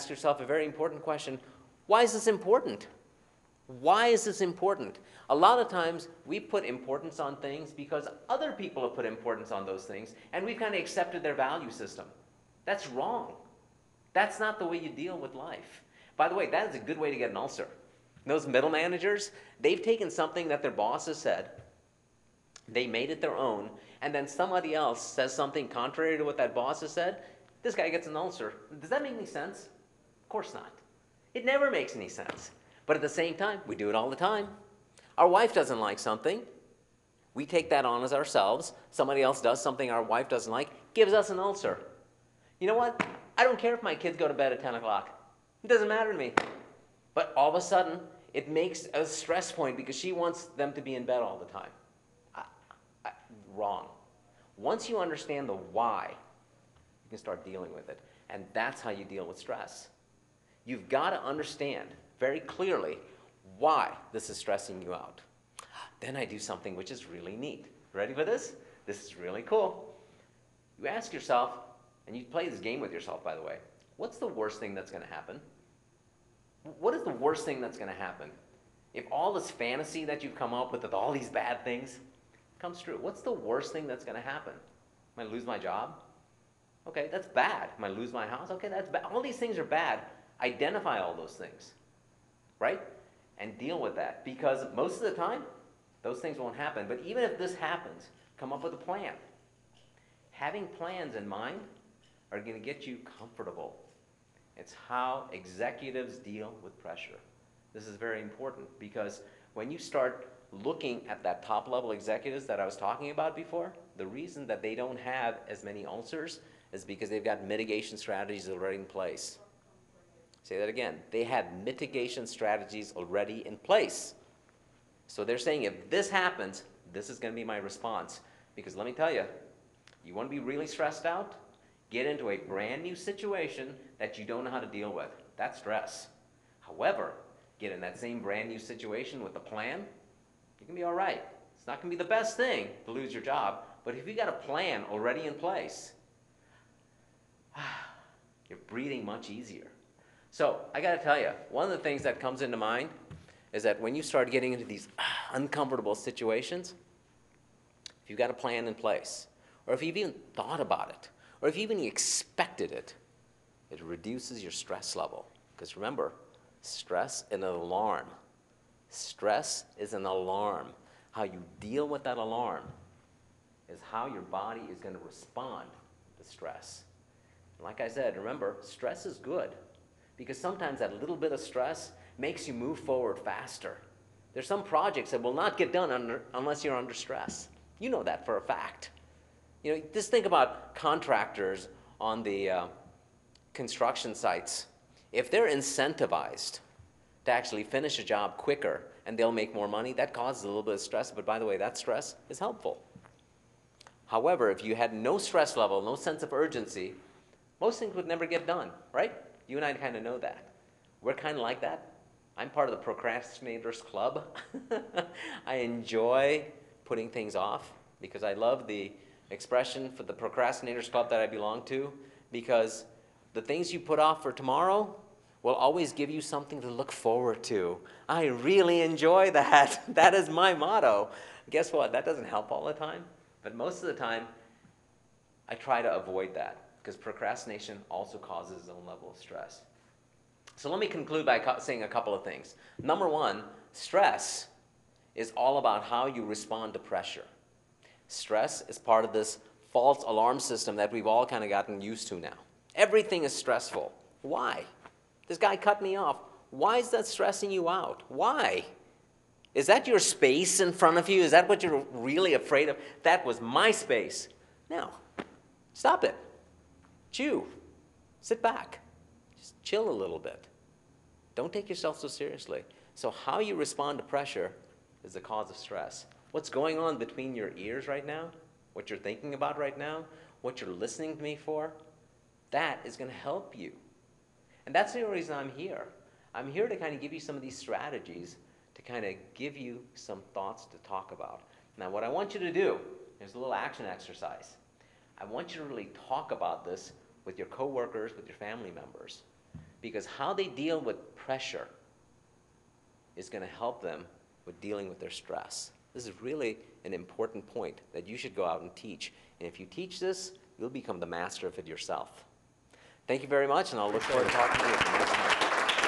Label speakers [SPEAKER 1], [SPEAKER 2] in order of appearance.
[SPEAKER 1] ask yourself a very important question. Why is this important? Why is this important? A lot of times we put importance on things because other people have put importance on those things and we've kind of accepted their value system. That's wrong. That's not the way you deal with life. By the way, that is a good way to get an ulcer. Those middle managers, they've taken something that their boss has said, they made it their own, and then somebody else says something contrary to what that boss has said, this guy gets an ulcer. Does that make any sense? Of course not. It never makes any sense. But at the same time, we do it all the time. Our wife doesn't like something. We take that on as ourselves. Somebody else does something our wife doesn't like, gives us an ulcer. You know what? I don't care if my kids go to bed at 10 o'clock. It doesn't matter to me. But all of a sudden, it makes a stress point because she wants them to be in bed all the time. Wrong. Once you understand the why, you can start dealing with it. And that's how you deal with stress. You've got to understand very clearly why this is stressing you out. Then I do something which is really neat. Ready for this? This is really cool. You ask yourself, and you play this game with yourself, by the way, what's the worst thing that's going to happen? What is the worst thing that's going to happen? If all this fantasy that you've come up with all these bad things comes true, what's the worst thing that's going to happen? Am I lose my job? Okay, that's bad. Am I lose my house? Okay, that's bad. All these things are bad. Identify all those things, right? And deal with that, because most of the time, those things won't happen. But even if this happens, come up with a plan. Having plans in mind are going to get you comfortable. It's how executives deal with pressure. This is very important because when you start looking at that top level executives that I was talking about before, the reason that they don't have as many ulcers is because they've got mitigation strategies already in place. Say that again. They have mitigation strategies already in place. So they're saying if this happens, this is going to be my response. Because let me tell you, you want to be really stressed out? Get into a brand new situation that you don't know how to deal with. That's stress. However, get in that same brand new situation with a plan, you can be all right. It's not going to be the best thing to lose your job, but if you got a plan already in place, you're breathing much easier. So I got to tell you, one of the things that comes into mind is that when you start getting into these uncomfortable situations, if you've got a plan in place, or if you've even thought about it, or if you even expected it, it reduces your stress level. Because remember, stress is an alarm. Stress is an alarm. How you deal with that alarm is how your body is going to respond to stress. And like I said, remember, stress is good. Because sometimes that little bit of stress makes you move forward faster. There's some projects that will not get done unless you're under stress. You know that for a fact. You know, just think about contractors on the construction sites. If they're incentivized to actually finish a job quicker and they'll make more money, that causes a little bit of stress, but by the way, that stress is helpful. However, if you had no stress level, no sense of urgency, most things would never get done, right? You and I kind of know that. We're kind of like that. I'm part of the procrastinators club. I enjoy putting things off because I love the expression for the procrastinators club that I belong to, because the things you put off for tomorrow will always give you something to look forward to. I really enjoy that. That is my motto. Guess what? That doesn't help all the time, but most of the time I try to avoid that because procrastination also causes its own level of stress. So let me conclude by saying a couple of things. Number one, stress is all about how you respond to pressure. Stress is part of this false alarm system that we've all kind of gotten used to now. Everything is stressful. Why? This guy cut me off. Why is that stressing you out? Why? Is that your space in front of you? Is that what you're really afraid of? That was my space. No. Stop it. Chew. Sit back. Just chill a little bit. Don't take yourself so seriously. So how you respond to pressure is the cause of stress. What's going on between your ears right now, what you're thinking about right now, what you're listening to me for, that is going to help you. And that's the only reason I'm here. I'm here to kind of give you some of these strategies to kind of give you some thoughts to talk about. Now, what I want you to do, here's a little action exercise. I want you to really talk about this with your coworkers, with your family members. because how they deal with pressure is going to help them with dealing with their stress. This is really an important point that you should go out and teach. And if you teach this, you'll become the master of it yourself. Thank you very much, and I'll look forward to talking to you next time.